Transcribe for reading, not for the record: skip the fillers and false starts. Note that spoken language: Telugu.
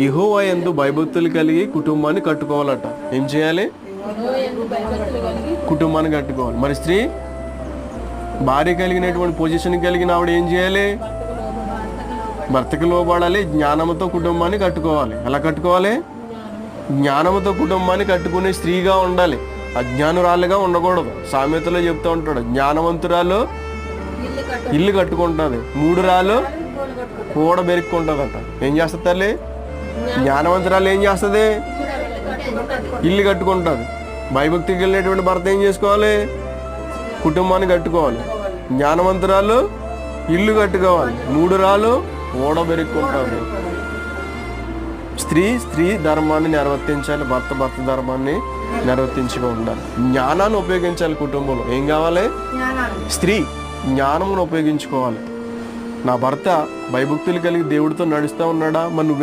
యెహోవా యందు భయభక్తులు కలిగి కుటుంబాన్ని కట్టుకోవాలట. ఏం చేయాలి? కుటుంబాన్ని కట్టుకోవాలి. మరి స్త్రీ భార్య కలిగినటువంటి పొజిషన్ కలిగిన ఆవిడ ఏం చేయాలి? భర్తకు లోబడాలి, జ్ఞానంతో కుటుంబాన్ని కట్టుకోవాలి. ఎలా కట్టుకోవాలి? జ్ఞానంతో కుటుంబాన్ని కట్టుకునే స్త్రీగా ఉండాలి, అజ్ఞానురాలుగా ఉండకూడదు. సామెతలో చెప్తూ ఉంటాడు, జ్ఞానవంతురాలు ఇల్లు కట్టుకుంటుంది, మూడురాలు కూడా బెరుక్కుంటుందంట. ఏం చేస్తుంది తల్లి? జ్ఞానవంతురాలు ఏం చేస్తుంది? ఇల్లు కట్టుకుంటుంది. భయభక్తికి వెళ్ళినటువంటి భర్త ఏం చేసుకోవాలి? కుటుంబాన్ని కట్టుకోవాలి. జ్ఞానవంతురాలు ఇల్లు కట్టుకోవాలి, మూడురాలు ఓడబెరుక్కుంటుంది. స్త్రీ ధర్మాన్ని నిర్వర్తించాలి, భర్త ధర్మాన్ని నిర్వర్తించుగా ఉండాలి. జ్ఞానాన్ని ఉపయోగించాలి కుటుంబంలో. ఏం కావాలి? స్త్రీ జ్ఞానమును ఉపయోగించుకోవాలి. నా భర్త భయభక్తులు కలిగి దేవుడితో నడుస్తూ ఉన్నాడా? మరి నువ్వు